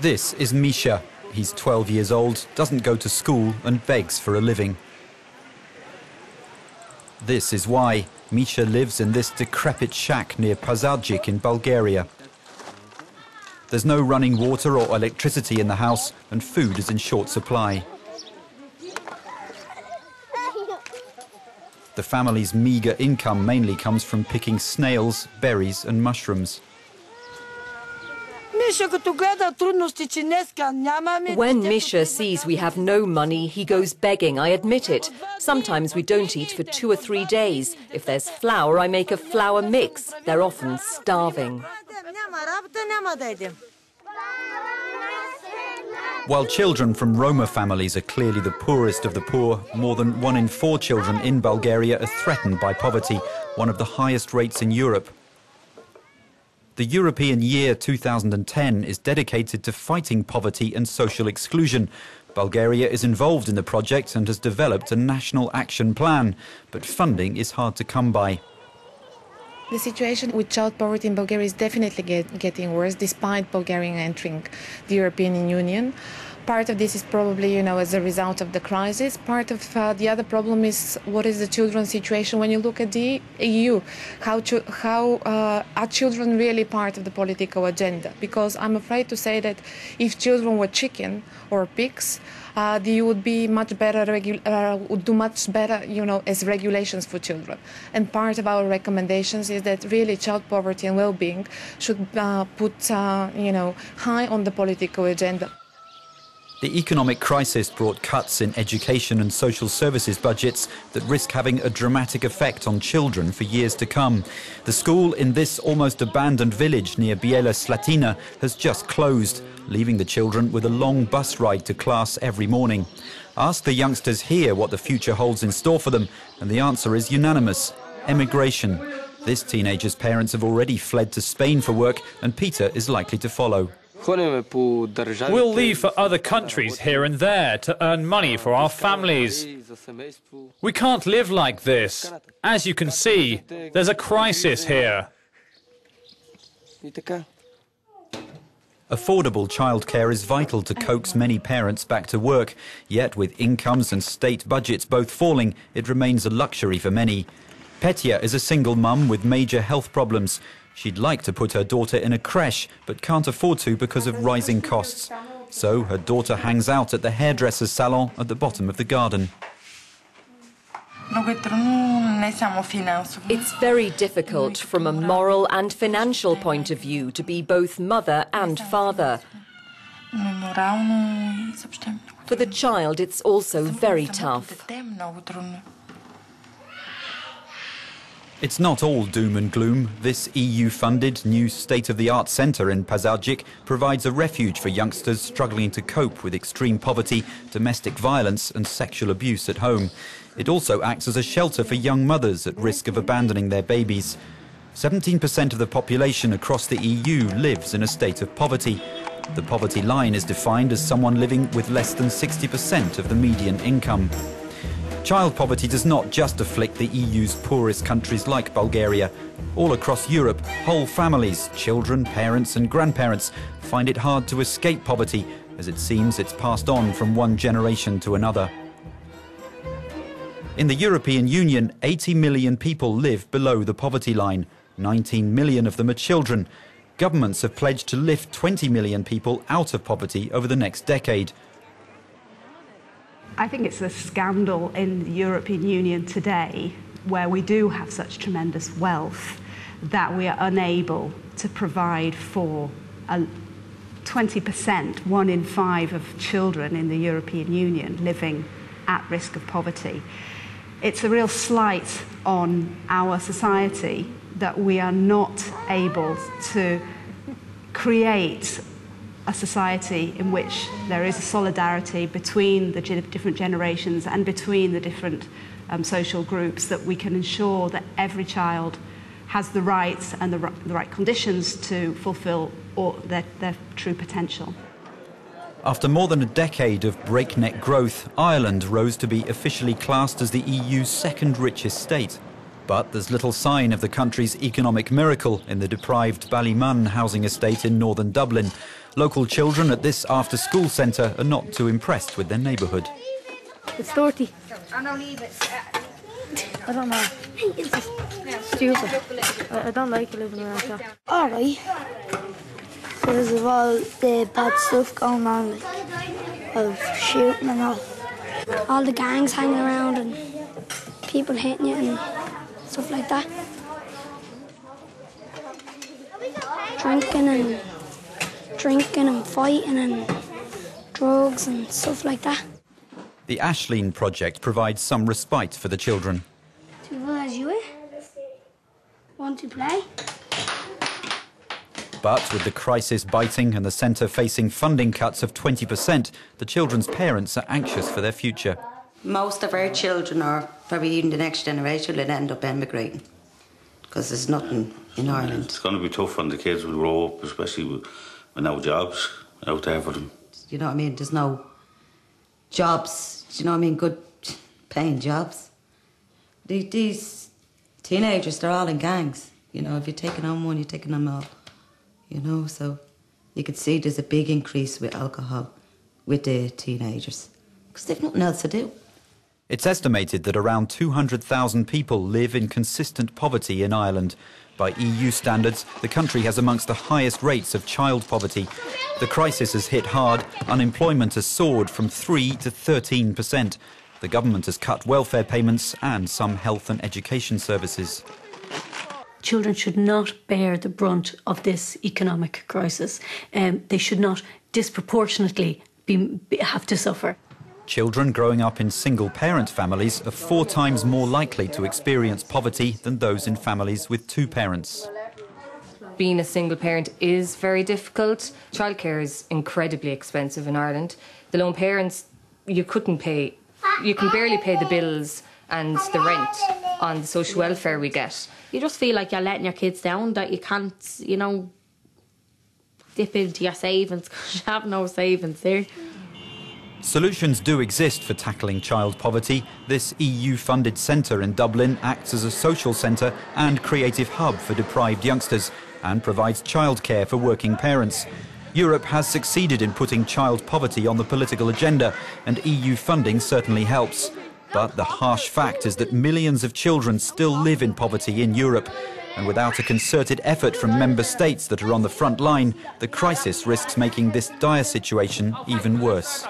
This is Misha. He's 12 years old, doesn't go to school and begs for a living. This is why Misha lives in this decrepit shack near Pazarjic in Bulgaria. There's no running water or electricity in the house and food is in short supply. The family's meagre income mainly comes from picking snails, berries and mushrooms. When Misha sees we have no money, he goes begging, I admit it. Sometimes we don't eat for 2 or 3 days. If there's flour, I make a flour mix. They're often starving. While children from Roma families are clearly the poorest of the poor, more than 1 in 4 children in Bulgaria are threatened by poverty, one of the highest rates in Europe. The European Year 2010 is dedicated to fighting poverty and social exclusion. Bulgaria is involved in the project and has developed a national action plan, but funding is hard to come by. The situation with child poverty in Bulgaria is definitely getting worse, despite Bulgaria entering the European Union. Part of this is probably, as a result of the crisis. Part of the other problem is what is the children's situation when you look at the EU. How are children really part of the political agenda? Because I'm afraid to say that if children were chicken or pigs, the EU would be much better, would do much better, as regulations for children. And part of our recommendations is that really child poverty and well-being should put, high on the political agenda. The economic crisis brought cuts in education and social services budgets that risk having a dramatic effect on children for years to come. The school in this almost abandoned village near Biela Slatina has just closed, leaving the children with a long bus ride to class every morning. Ask the youngsters here what the future holds in store for them, and the answer is unanimous: emigration. This teenager's parents have already fled to Spain for work, and Peter is likely to follow. We'll leave for other countries here and there to earn money for our families. We can't live like this. As you can see, there's a crisis here. Affordable childcare is vital to coax many parents back to work, yet with incomes and state budgets both falling, it remains a luxury for many. Petya is a single mum with major health problems. She'd like to put her daughter in a creche, but can't afford to because of rising costs. So her daughter hangs out at the hairdresser's salon at the bottom of the garden. It's very difficult from a moral and financial point of view to be both mother and father. For the child, it's also very tough. It's not all doom and gloom. This EU-funded new state-of-the-art centre in Pazarjic provides a refuge for youngsters struggling to cope with extreme poverty, domestic violence and sexual abuse at home. It also acts as a shelter for young mothers at risk of abandoning their babies. 17% of the population across the EU lives in a state of poverty. The poverty line is defined as someone living with less than 60% of the median income. Child poverty does not just afflict the EU's poorest countries like Bulgaria. All across Europe, whole families, children, parents and grandparents find it hard to escape poverty, as it seems it's passed on from one generation to another. In the European Union, 80 million people live below the poverty line. 19 million of them are children. Governments have pledged to lift 20 million people out of poverty over the next decade. I think it's a scandal in the European Union today, where we do have such tremendous wealth, that we are unable to provide for 20%, 1 in 5 of children in the European Union living at risk of poverty. It's a real slight on our society that we are not able to create a society in which there is a solidarity between the different generations and between the different social groups, that we can ensure that every child has the rights and the right conditions to fulfil their true potential. After more than a decade of breakneck growth, Ireland rose to be officially classed as the EU's second richest state. But there's little sign of the country's economic miracle in the deprived Ballymun housing estate in northern Dublin. Local children at this after-school centre are not too impressed with their neighbourhood. It's dirty. I don't know. It's stupid. I don't like living around here. All right. Because of all the bad stuff going on, of shooting and all the gangs hanging around and people hitting you and stuff like that. Drinking and fighting and drugs and stuff like that. The Ashleen project provides some respite for the children. As you want to play? But with the crisis biting and the centre facing funding cuts of 20%, the children's parents are anxious for their future. Most of our children, or probably even the next generation, will end up emigrating because there's nothing in Ireland. It's going to be tough when the kids will grow up, especially with no jobs out there for them. You know what I mean? There's no jobs, you know what I mean? Good paying jobs. These teenagers, they're all in gangs. You know, if you're taking on one, you're taking on all. You know, so you could see there's a big increase with alcohol with the teenagers because they've nothing else to do. It's estimated that around 200,000 people live in consistent poverty in Ireland. By EU standards, the country has amongst the highest rates of child poverty. The crisis has hit hard. Unemployment has soared from 3 to 13%. The government has cut welfare payments and some health and education services. Children should not bear the brunt of this economic crisis. They should not disproportionately have to suffer. Children growing up in single-parent families are 4 times more likely to experience poverty than those in families with 2 parents. Being a single parent is very difficult. Childcare is incredibly expensive in Ireland. The lone parents, you couldn't pay. You can barely pay the bills and the rent on the social welfare we get. You just feel like you're letting your kids down, that you can't, you know, dip into your savings because you have no savings there. Solutions do exist for tackling child poverty. This EU-funded centre in Dublin acts as a social centre and creative hub for deprived youngsters and provides childcare for working parents. Europe has succeeded in putting child poverty on the political agenda, and EU funding certainly helps. But the harsh fact is that millions of children still live in poverty in Europe, and without a concerted effort from member states that are on the front line, the crisis risks making this dire situation even worse.